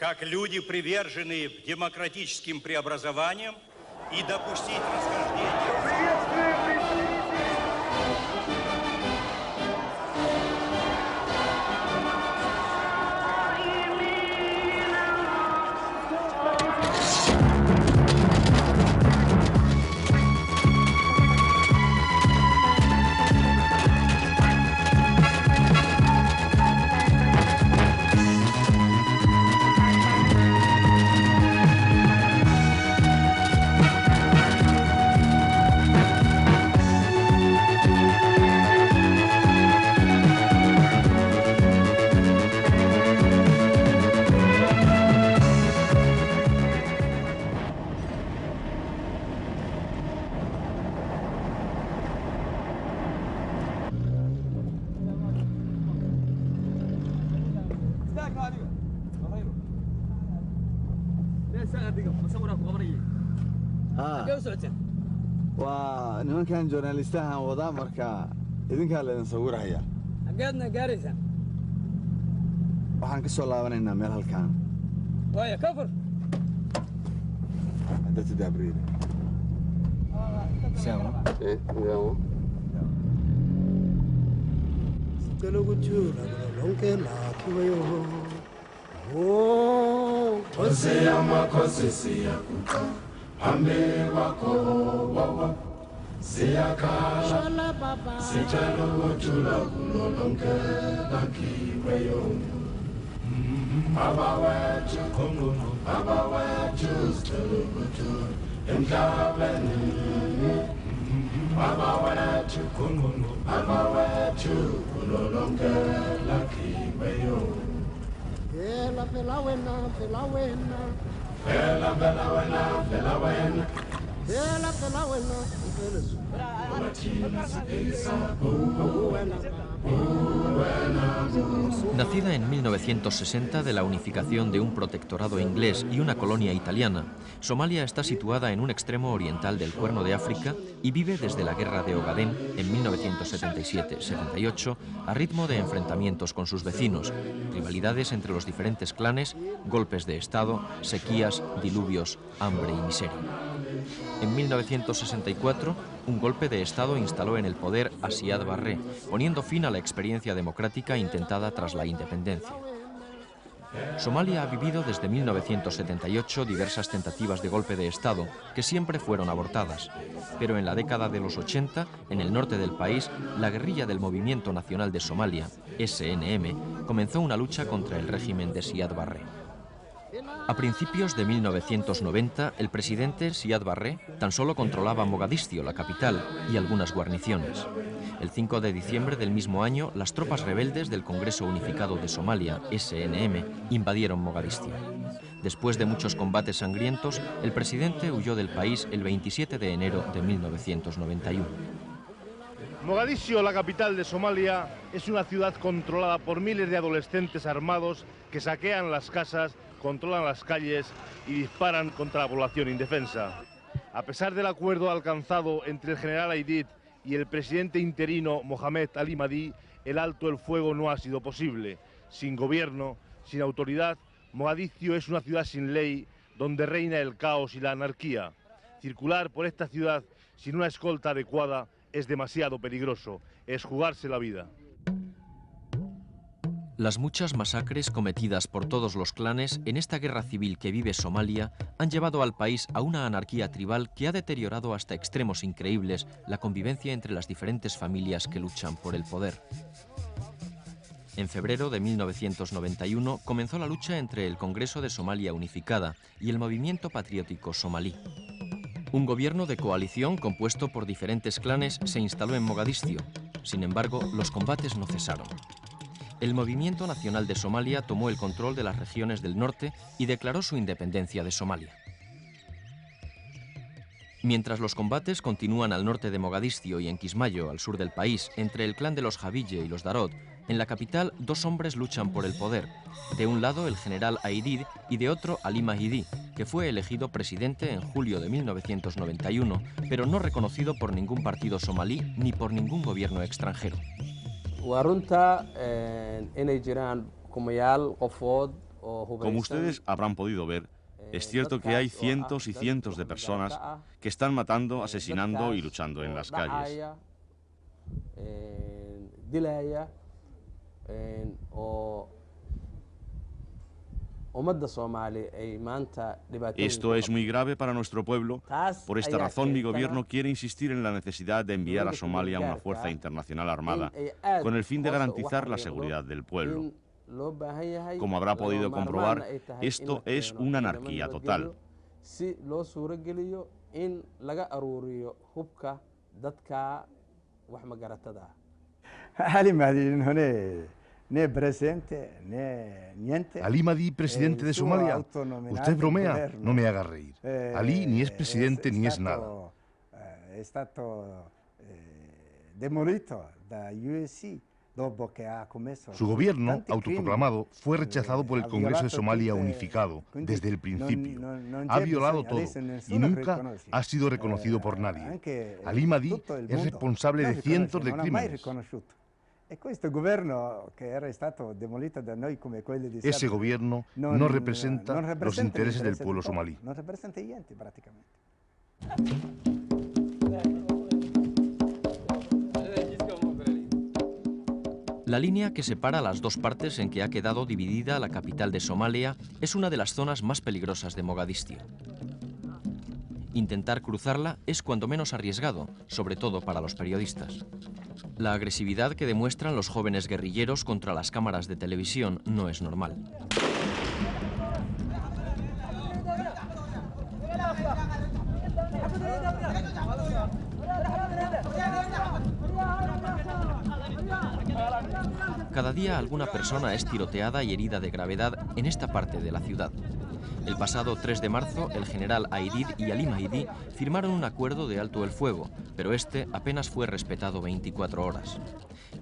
как люди, приверженные демократическим преобразованиям, и допустить расхождение. waa nimankan journalistahan wada marka idinka la idin sawiraya xageedna gaaraysan waxaan ka soo laabanaynaa meel halkaan waya kafur dadka dabriid siamo Telugu chula lonke la kiwayo oh Hosea makosisia Ambe wako wawa Siyakala Sitelo wotula kulolonke Nakiweyo Baba wetu Kongo Baba wetu Stelo wotula Emkabeni Baba wetu Kongo Baba wetu Kulolonke Nakiweyo Fela fela wena fela wena Fela fela wena fela wena Fela fela wena fela su Nacida en 1960 de la unificación de un protectorado inglés y una colonia italiana, Somalia está situada en un extremo oriental del Cuerno de África y vive desde la Guerra de Ogadén en 1977-78 a ritmo de enfrentamientos con sus vecinos, rivalidades entre los diferentes clanes, golpes de Estado, sequías, diluvios, hambre y miseria. En 1964, un golpe de Estado instaló en el poder a Siad Barre, poniendo fin a la experiencia democrática intentada tras la independencia. Somalia ha vivido desde 1978 diversas tentativas de golpe de Estado, que siempre fueron abortadas. Pero en la década de los 80, en el norte del país, la guerrilla del Movimiento Nacional de Somalia, SNM, comenzó una lucha contra el régimen de Siad Barre. A principios de 1990, el presidente Siad Barre tan solo controlaba Mogadiscio, la capital, y algunas guarniciones. El 5 de diciembre del mismo año, las tropas rebeldes del Congreso Unificado de Somalia, SNM, invadieron Mogadiscio. Después de muchos combates sangrientos, el presidente huyó del país el 27 de enero de 1991. Mogadiscio, la capital de Somalia, es una ciudad controlada por miles de adolescentes armados que saquean las casas, controlan las calles y disparan contra la población indefensa. A pesar del acuerdo alcanzado entre el general Aidid y el presidente interino Mohamed Ali Mahdi, el alto el fuego no ha sido posible. Sin gobierno, sin autoridad, Mogadiscio es una ciudad sin ley, donde reina el caos y la anarquía. Circular por esta ciudad sin una escolta adecuada es demasiado peligroso, es jugarse la vida. Las muchas masacres cometidas por todos los clanes en esta guerra civil que vive Somalia han llevado al país a una anarquía tribal que ha deteriorado hasta extremos increíbles la convivencia entre las diferentes familias que luchan por el poder. En febrero de 1991 comenzó la lucha entre el Congreso de Somalia Unificada y el Movimiento Patriótico Somalí. Un gobierno de coalición compuesto por diferentes clanes se instaló en Mogadiscio. Sin embargo, los combates no cesaron. El Movimiento Nacional de Somalia tomó el control de las regiones del norte y declaró su independencia de Somalia. Mientras los combates continúan al norte de Mogadiscio y en Kismayo, al sur del país, entre el clan de los Jabille y los Darod, en la capital dos hombres luchan por el poder. De un lado el general Aidid y de otro Ali Mahdi, que fue elegido presidente en julio de 1991, pero no reconocido por ningún partido somalí ni por ningún gobierno extranjero. waa runta inay jiraan kumayaal qofood Como ustedes habrán podido ver, es cierto que hay cientos y cientos de personas que están matando, asesinando y luchando en las calles. Esto es muy grave para nuestro pueblo. Por esta razón, mi gobierno quiere insistir en la necesidad de enviar a Somalia una fuerza internacional armada con el fin de garantizar la seguridad del pueblo. Como habrá podido comprobar, esto es una anarquía total. Ali Mahdi, presidente de Somalia. Usted bromea, no me haga reír. Ali ni es presidente ni es nada. Su gobierno, autoproclamado, fue rechazado por el Congreso de Somalia unificado desde el principio. Ha violado todo y nunca ha sido reconocido por nadie. Ali Mahdi es responsable de cientos de crímenes. Ese gobierno no representa los intereses del pueblo somalí. La línea que separa las dos partes en que ha quedado dividida la capital de Somalia es una de las zonas más peligrosas de Mogadiscio. Intentar cruzarla es cuando menos arriesgado, sobre todo para los periodistas. La agresividad que demuestran los jóvenes guerrilleros contra las cámaras de televisión no es normal. Cada día alguna persona es tiroteada y herida de gravedad en esta parte de la ciudad. El pasado 3 de marzo, el general Aidid y Ali Mahdi firmaron un acuerdo de alto el fuego, pero este apenas fue respetado 24 horas.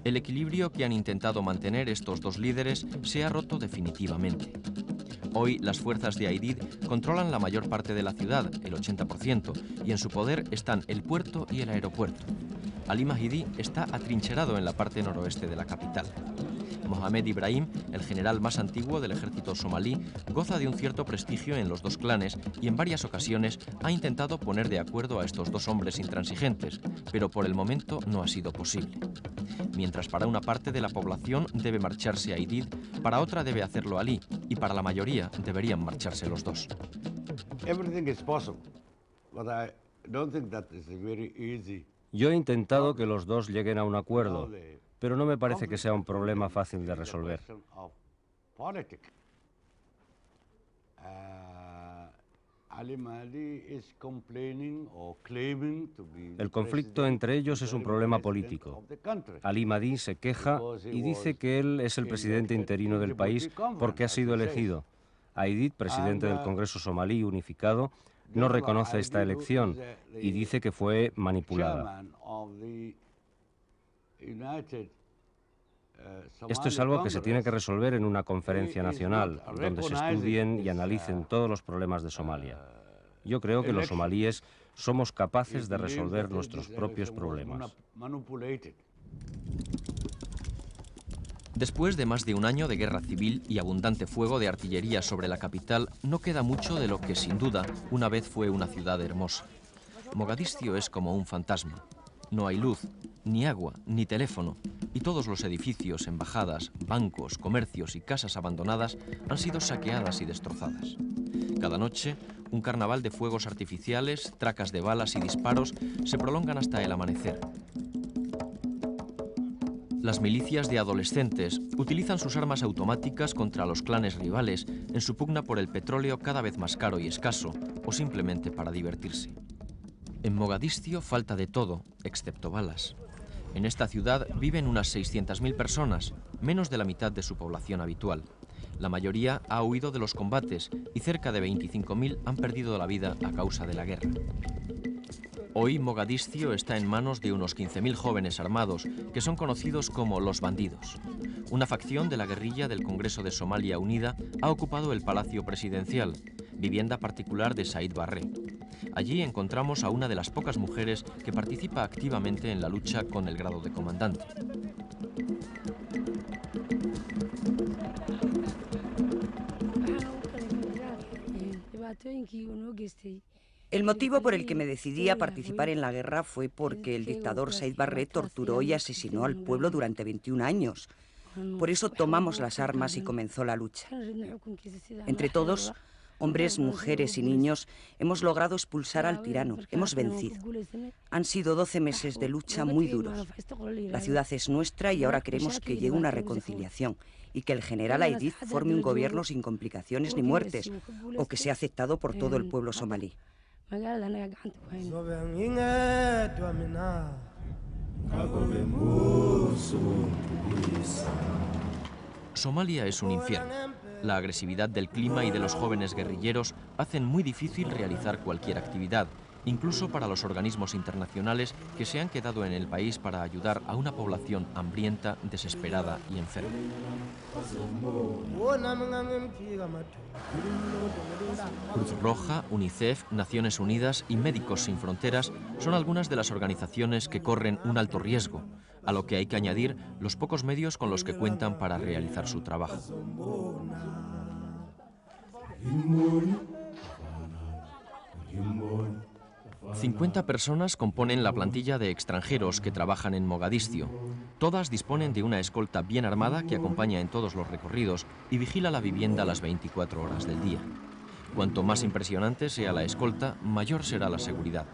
El equilibrio que han intentado mantener estos dos líderes se ha roto definitivamente. Hoy las fuerzas de Aidid controlan la mayor parte de la ciudad, el 80%, y en su poder están el puerto y el aeropuerto. Ali Mahdi está atrincherado en la parte noroeste de la capital. Mohamed Ibrahim, el general más antiguo del ejército somalí, goza de un cierto prestigio en los dos clanes y en varias ocasiones ha intentado poner de acuerdo a estos dos hombres intransigentes, pero por el momento no ha sido posible. Mientras para una parte de la población debe marcharse Aidid, para otra debe hacerlo Ali y para la mayoría deberían marcharse los dos. Yo he intentado que los dos lleguen a un acuerdo, pero no me parece que sea un problema fácil de resolver. El conflicto entre ellos es un problema político. Ali Mahdi se queja y dice que él es el presidente interino del país porque ha sido elegido. Aidid, presidente del Congreso somalí unificado, no reconoce esta elección y dice que fue manipulada. Esto es algo que se tiene que resolver en una conferencia nacional, donde se estudien y analicen todos los problemas de Somalia. Yo creo que los somalíes somos capaces de resolver nuestros propios problemas. Después de más de un año de guerra civil y abundante fuego de artillería sobre la capital, no queda mucho de lo que, sin duda, una vez fue una ciudad hermosa. Mogadiscio es como un fantasma. No hay luz, ni agua, ni teléfono, y todos los edificios, embajadas, bancos, comercios y casas abandonadas han sido saqueadas y destrozadas. Cada noche, un carnaval de fuegos artificiales, tracas de balas y disparos se prolongan hasta el amanecer. Las milicias de adolescentes utilizan sus armas automáticas contra los clanes rivales en su pugna por el petróleo cada vez más caro y escaso, o simplemente para divertirse. En Mogadiscio falta de todo, excepto balas. En esta ciudad viven unas 600.000 personas, menos de la mitad de su población habitual. La mayoría ha huido de los combates y cerca de 25.000 han perdido la vida a causa de la guerra. Hoy Mogadiscio está en manos de unos 15.000 jóvenes armados que son conocidos como los bandidos. Una facción de la guerrilla del Congreso de Somalia Unida ha ocupado el Palacio Presidencial, vivienda particular de Said Barre. Allí encontramos a una de las pocas mujeres que participa activamente en la lucha con el grado de comandante. El motivo por el que me decidí a participar en la guerra fue porque el dictador Said Barre torturó y asesinó al pueblo durante 21 años. Por eso tomamos las armas y comenzó la lucha. Entre todos, hombres, mujeres y niños, hemos logrado expulsar al tirano, hemos vencido. Han sido 12 meses de lucha muy duros. La ciudad es nuestra y ahora queremos que llegue una reconciliación y que el general Aidid forme un gobierno sin complicaciones ni muertes, o que sea aceptado por todo el pueblo somalí. Somalia es un infierno. La agresividad del clima y de los jóvenes guerrilleros hacen muy difícil realizar cualquier actividad, incluso para los organismos internacionales que se han quedado en el país para ayudar a una población hambrienta, desesperada y enferma. Cruz Roja, UNICEF, Naciones Unidas y Médicos Sin Fronteras son algunas de las organizaciones que corren un alto riesgo, a lo que hay que añadir los pocos medios con los que cuentan para realizar su trabajo. 50 personas componen la plantilla de extranjeros que trabajan en Mogadiscio. Todas disponen de una escolta bien armada que acompaña en todos los recorridos y vigila la vivienda las 24 horas del día. Cuanto más impresionante sea la escolta, mayor será la seguridad.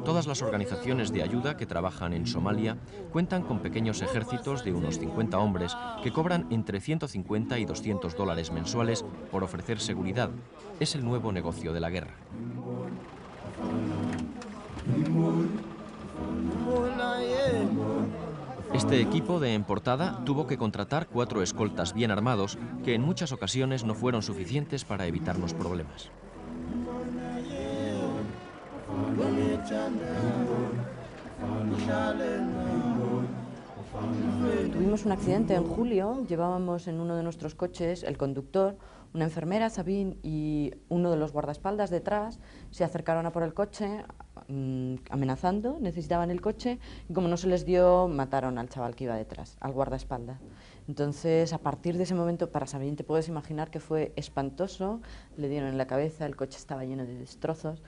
Todas las organizaciones de ayuda que trabajan en Somalia cuentan con pequeños ejércitos de unos 50 hombres que cobran entre 150 y 200 dólares mensuales por ofrecer seguridad. Es el nuevo negocio de la guerra. Este equipo de emportada tuvo que contratar 4 escoltas bien armados que en muchas ocasiones no fueron suficientes para evitarnos problemas. Tuvimos un accidente en julio, llevábamos en uno de nuestros coches el conductor, una enfermera, Sabine, y uno de los guardaespaldas detrás. Se acercaron a por el coche amenazando, necesitaban el coche, y como no se les dio, mataron al chaval que iba detrás, al guardaespaldas. Entonces, a partir de ese momento, para Sabine te puedes imaginar que fue espantoso, le dieron en la cabeza, el coche estaba lleno de destrozos,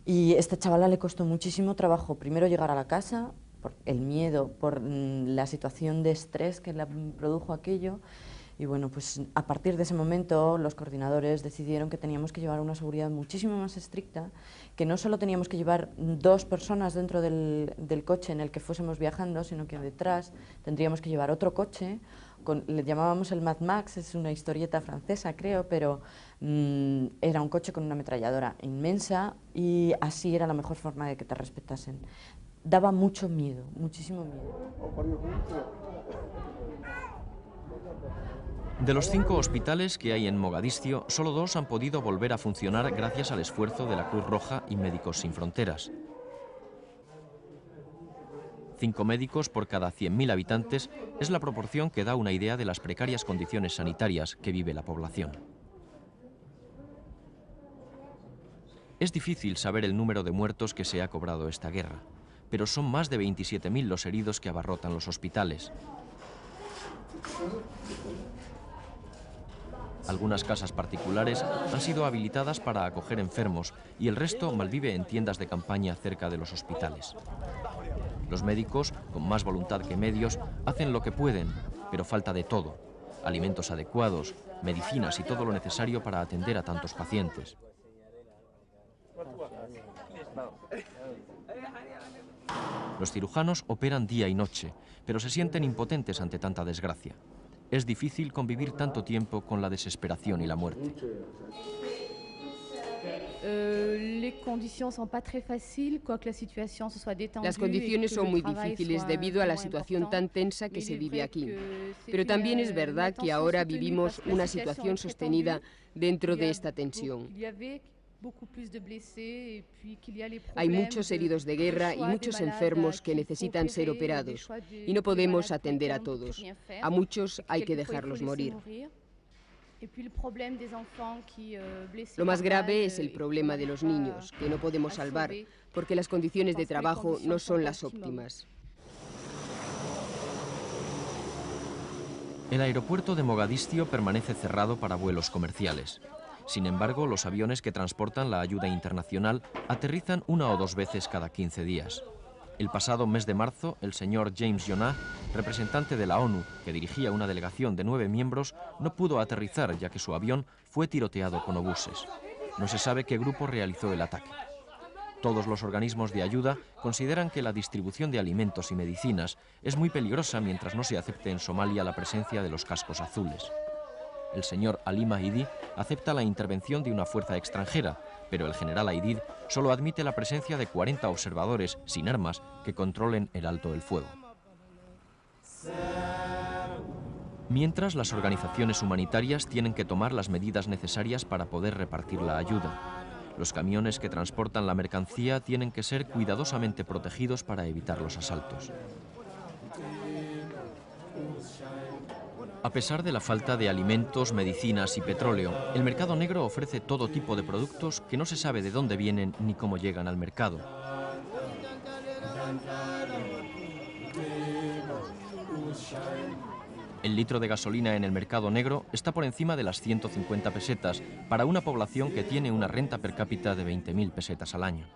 y a esta chavala le costó muchísimo trabajo primero llegar a la casa, por el miedo, por la situación de estrés que le produjo aquello. Y bueno, pues a partir de ese momento los coordinadores decidieron que teníamos que llevar una seguridad muchísimo más estricta, que no solo teníamos que llevar 2 personas dentro del coche en el que fuésemos viajando, sino que detrás tendríamos que llevar otro coche, le llamábamos el Mad Max, es una historieta francesa creo, pero era un coche con una ametralladora inmensa y así era la mejor forma de que te respetasen. Daba mucho miedo, muchísimo miedo. De los 5 hospitales que hay en Mogadiscio, solo 2 han podido volver a funcionar gracias al esfuerzo de la Cruz Roja y Médicos Sin Fronteras. 5 médicos por cada 100.000 habitantes es la proporción que da una idea de las precarias condiciones sanitarias que vive la población. Es difícil saber el número de muertos que se ha cobrado esta guerra, pero son más de 27.000 los heridos que abarrotan los hospitales. Algunas casas particulares han sido habilitadas para acoger enfermos y el resto malvive en tiendas de campaña cerca de los hospitales. Los médicos, con más voluntad que medios, hacen lo que pueden, pero falta de todo: alimentos adecuados, medicinas y todo lo necesario para atender a tantos pacientes. Los cirujanos operan día y noche, pero se sienten impotentes ante tanta desgracia. Es difícil convivir tanto tiempo con la desesperación y la muerte. Las condiciones son muy difíciles debido a la situación tan tensa que se vive aquí. Pero también es verdad que ahora vivimos una situación sostenida dentro de esta tensión. Hay muchos heridos de guerra y muchos enfermos que necesitan ser operados y no podemos atender a todos. A muchos hay que dejarlos morir. Lo más grave es el problema de los niños, que no podemos salvar porque las condiciones de trabajo no son las óptimas. El aeropuerto de Mogadiscio permanece cerrado para vuelos comerciales. Sin embargo, los aviones que transportan la ayuda internacional aterrizan 1 o 2 veces cada 15 días. El pasado mes de marzo, el señor James Jonah, representante de la ONU, que dirigía una delegación de 9 miembros, no pudo aterrizar ya que su avión fue tiroteado con obuses. No se sabe qué grupo realizó el ataque. Todos los organismos de ayuda consideran que la distribución de alimentos y medicinas es muy peligrosa mientras no se acepte en Somalia la presencia de los cascos azules. El señor Ali Mahidi acepta la intervención de una fuerza extranjera, pero el general Aidid solo admite la presencia de 40 observadores sin armas que controlen el alto el fuego. Mientras, las organizaciones humanitarias tienen que tomar las medidas necesarias para poder repartir la ayuda. Los camiones que transportan la mercancía tienen que ser cuidadosamente protegidos para evitar los asaltos. A pesar de la falta de alimentos, medicinas y petróleo, el mercado negro ofrece todo tipo de productos que no se sabe de dónde vienen ni cómo llegan al mercado. El litro de gasolina en el mercado negro está por encima de las 150 pesetas para una población que tiene una renta per cápita de 20.000 pesetas al año.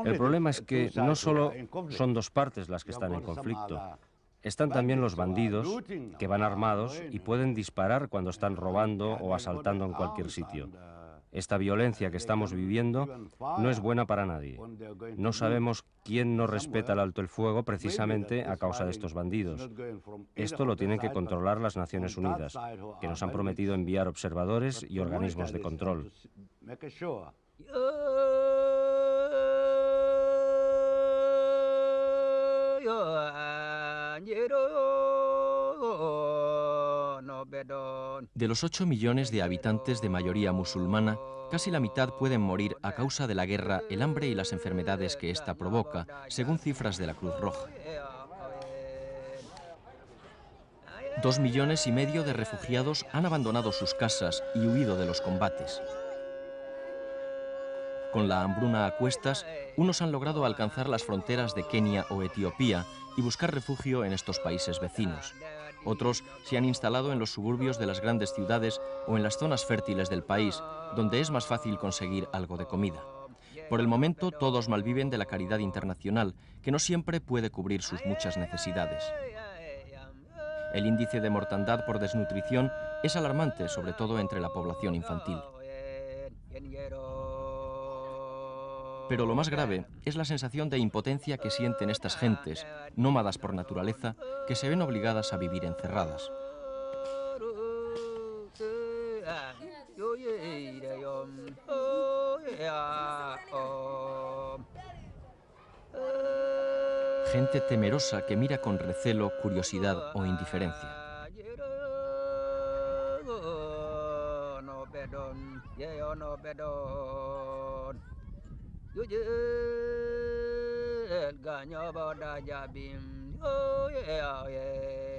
El problema es que no solo son 2 partes las que están en conflicto. Están también los bandidos, que van armados y pueden disparar cuando están robando o asaltando en cualquier sitio. Esta violencia que estamos viviendo no es buena para nadie. No sabemos quién no respeta el alto el fuego precisamente a causa de estos bandidos. Esto lo tienen que controlar las Naciones Unidas, que nos han prometido enviar observadores y organismos de control. De los 8 millones de habitantes de mayoría musulmana, casi la mitad pueden morir a causa de la guerra, el hambre y las enfermedades que ésta provoca, según cifras de la Cruz Roja. 2,5 millones de refugiados han abandonado sus casas y huido de los combates. Con la hambruna a cuestas, unos han logrado alcanzar las fronteras de Kenia o Etiopía y buscar refugio en estos países vecinos. Otros se han instalado en los suburbios de las grandes ciudades o en las zonas fértiles del país, donde es más fácil conseguir algo de comida. Por el momento, todos malviven de la caridad internacional, que no siempre puede cubrir sus muchas necesidades. El índice de mortandad por desnutrición es alarmante, sobre todo entre la población infantil. Pero lo más grave es la sensación de impotencia que sienten estas gentes, nómadas por naturaleza, que se ven obligadas a vivir encerradas. Gente temerosa que mira con recelo, curiosidad o indiferencia.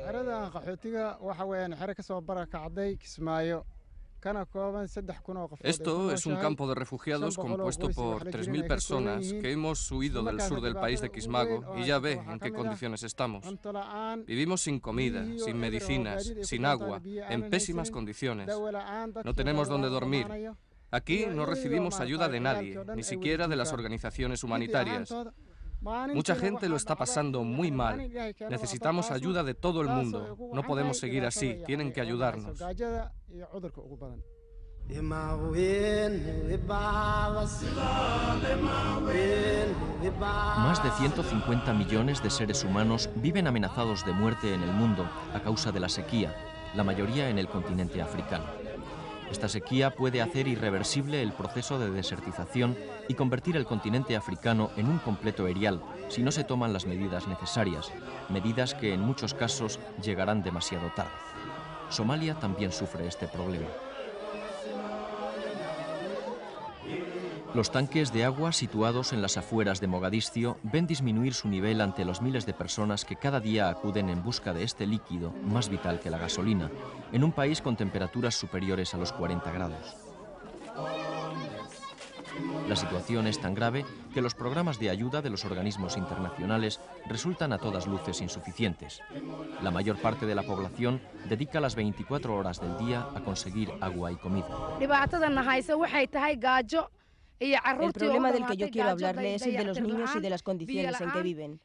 Xeradan qaxootiga waxa weeyaan xero ka soo barakacday Kismaayo. Esto es un campo de refugiados compuesto por 3.000 personas que hemos huido del sur del país de Kismago y ya ve en qué condiciones estamos. Vivimos sin comida, sin medicinas, sin agua, en pésimas condiciones. No tenemos dónde dormir. Aquí no recibimos ayuda de nadie, ni siquiera de las organizaciones humanitarias. Mucha gente lo está pasando muy mal. Necesitamos ayuda de todo el mundo. No podemos seguir así. Tienen que ayudarnos. Más de 150 millones de seres humanos viven amenazados de muerte en el mundo a causa de la sequía, la mayoría en el continente africano. Esta sequía puede hacer irreversible el proceso de desertización y convertir el continente africano en un completo erial si no se toman las medidas necesarias, medidas que en muchos casos llegarán demasiado tarde. Somalia también sufre este problema. Los tanques de agua situados en las afueras de Mogadiscio ven disminuir su nivel ante los miles de personas que cada día acuden en busca de este líquido más vital que la gasolina, en un país con temperaturas superiores a los 40 grados. La situación es tan grave que los programas de ayuda de los organismos internacionales resultan a todas luces insuficientes. La mayor parte de la población dedica las 24 horas del día a conseguir agua y comida. El problema del que yo quiero hablarle es el de los niños y de las condiciones en que viven.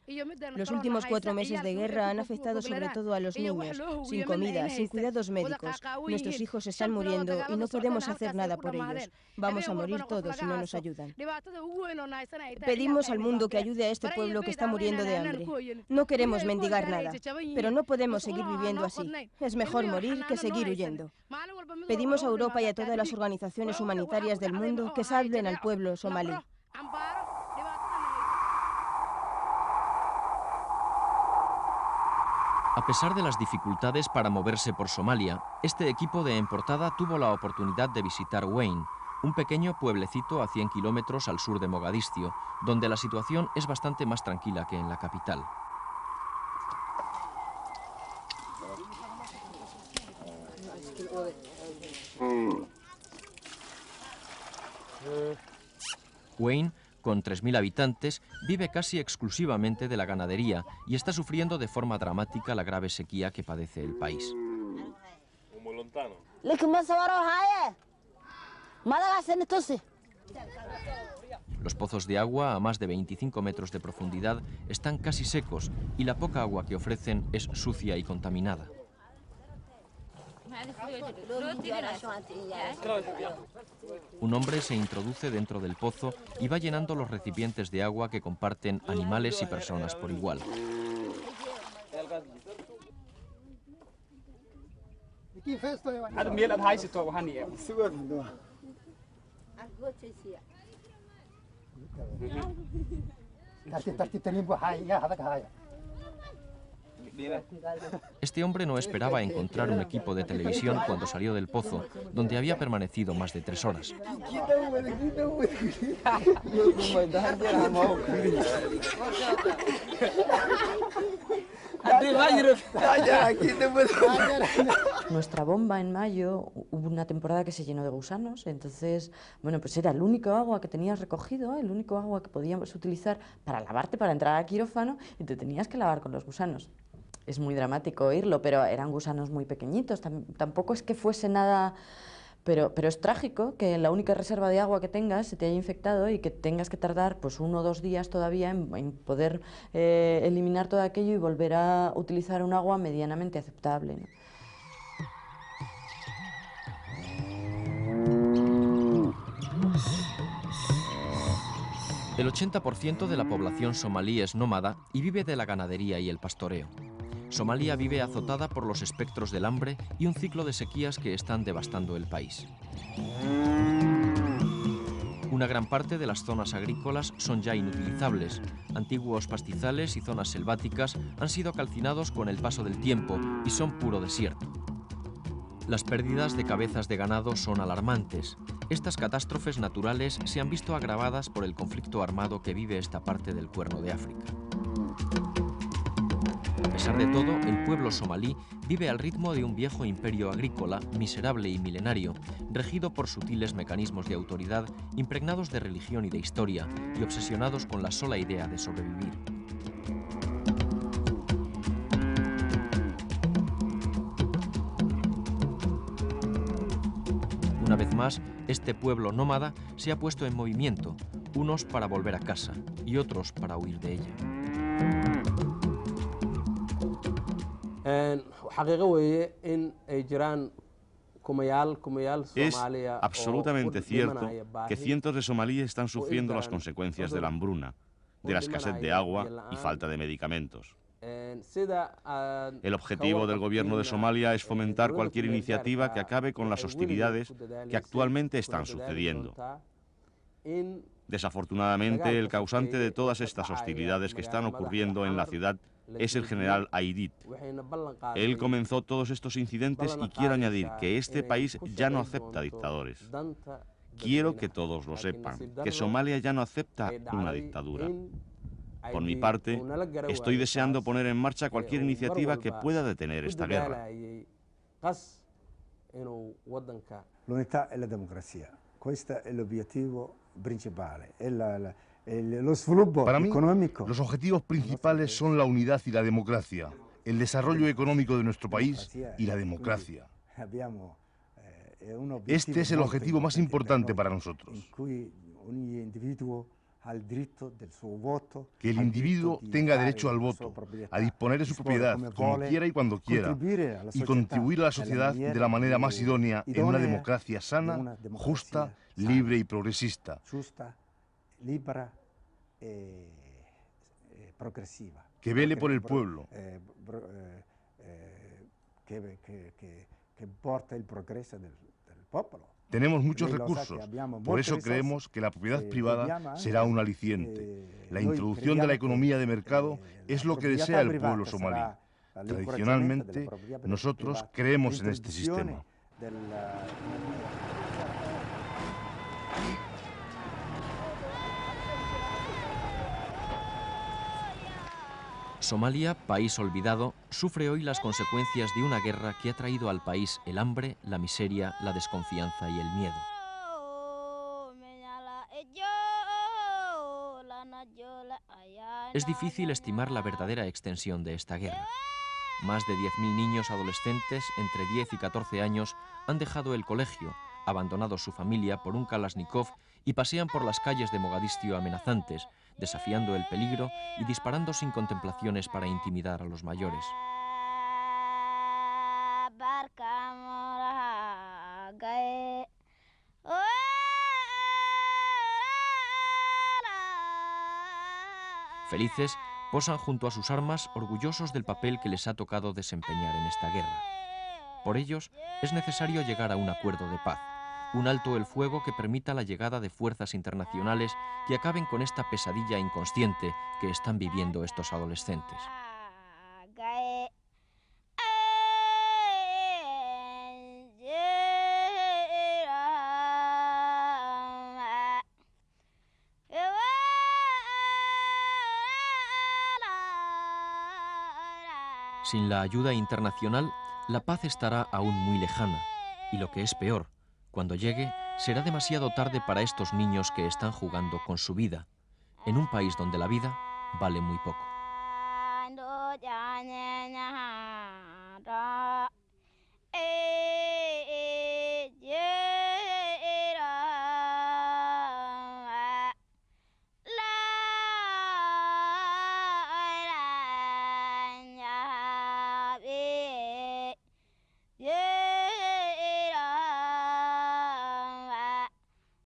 Los últimos 4 meses de guerra han afectado sobre todo a los niños, sin comida, sin cuidados médicos. Nuestros hijos están muriendo y no podemos hacer nada por ellos. Vamos a morir todos si no nos ayudan. Pedimos al mundo que ayude a este pueblo que está muriendo de hambre. No queremos mendigar nada, pero no podemos seguir viviendo así. Es mejor morir que seguir huyendo. Pedimos a Europa y a todas las organizaciones humanitarias del mundo que salven al pueblo somalí. A pesar de las dificultades para moverse por Somalia, este equipo de En Portada tuvo la oportunidad de visitar Wayne, un pequeño pueblecito a 100 kilómetros al sur de Mogadiscio, donde la situación es bastante más tranquila que en la capital. Wayne, con 3.000 habitantes, vive casi exclusivamente de la ganadería y está sufriendo de forma dramática la grave sequía que padece el país. Los pozos de agua a más de 25 metros de profundidad están casi secos y la poca agua que ofrecen es sucia y contaminada. Un hombre se introduce dentro del pozo y va llenando los recipientes de agua que comparten animales y personas por igual. Este hombre no esperaba encontrar un equipo de televisión cuando salió del pozo, donde había permanecido más de 3 horas. Nuestra bomba en mayo hubo una temporada que se llenó de gusanos, entonces, bueno, pues era el único agua que tenías recogido, el único agua que podíamos utilizar para lavarte, para entrar al quirófano, y te tenías que lavar con los gusanos. Es muy dramático oírlo, pero eran gusanos muy pequeñitos, tampoco es que fuese nada... Pero es trágico que la única reserva de agua que tengas se te haya infectado y que tengas que tardar pues 1 o 2 días todavía en poder eliminar todo aquello y volver a utilizar un agua medianamente aceptable, ¿no? El 80% de la población somalí es nómada y vive de la ganadería y el pastoreo. Somalia vive azotada por los espectros del hambre y un ciclo de sequías que están devastando el país. Una gran parte de las zonas agrícolas son ya inutilizables. Antiguos pastizales y zonas selváticas han sido calcinados con el paso del tiempo y son puro desierto. Las pérdidas de cabezas de ganado son alarmantes. Estas catástrofes naturales se han visto agravadas por el conflicto armado que vive esta parte del Cuerno de África. A pesar de todo, el pueblo somalí vive al ritmo de un viejo imperio agrícola, miserable y milenario, regido por sutiles mecanismos de autoridad impregnados de religión y de historia, y obsesionados con la sola idea de sobrevivir. Una vez más, este pueblo nómada se ha puesto en movimiento, unos para volver a casa y otros para huir de ella. Es absolutamente cierto que cientos de somalíes están sufriendo las consecuencias de la hambruna, de la escasez de agua y falta de medicamentos. El objetivo del gobierno de Somalia es fomentar cualquier iniciativa que acabe con las hostilidades que actualmente están sucediendo. Desafortunadamente, el causante de todas estas hostilidades que están ocurriendo en la ciudad es el general Aidid. Él comenzó todos estos incidentes y quiero añadir que este país ya no acepta dictadores. Quiero que todos lo sepan, que Somalia ya no acepta una dictadura. Por mi parte, estoy deseando poner en marcha cualquier iniciativa que pueda detener esta guerra. L'unità e la democrazia. Questo è l'obiettivo Para mí, los objetivos principales son la unidad y la democracia, el desarrollo económico de nuestro país y la democracia. Este es el objetivo más importante para nosotros. Que el individuo tenga derecho al voto, a disponer de su propiedad como quiera y cuando quiera, y contribuir a la sociedad de la manera más idónea en una democracia sana, justa, libre y progresista. Que vele por el pueblo. Que porta el progreso del pueblo. Tenemos muchos recursos, por eso creemos que la propiedad privada será un aliciente. La introducción de la economía de mercado es lo que desea el pueblo somalí. Tradicionalmente, nosotros creemos en este sistema. Somalia, país olvidado, sufre hoy las consecuencias de una guerra que ha traído al país el hambre, la miseria, la desconfianza y el miedo. Es difícil estimar la verdadera extensión de esta guerra. Más de 10.000 niños adolescentes entre 10 y 14 años han dejado el colegio, abandonado su familia por un Kalashnikov y pasean por las calles de Mogadiscio amenazantes, desafiando el peligro y disparando sin contemplaciones para intimidar a los mayores. Felices, posan junto a sus armas, orgullosos del papel que les ha tocado desempeñar en esta guerra. Por ellos, es necesario llegar a un acuerdo de paz, un alto el fuego que permita la llegada de fuerzas internacionales que acaben con esta pesadilla inconsciente que están viviendo estos adolescentes. Sin la ayuda internacional, la paz estará aún muy lejana, y lo que es peor, cuando llegue, será demasiado tarde para estos niños que están jugando con su vida, en un país donde la vida vale muy poco.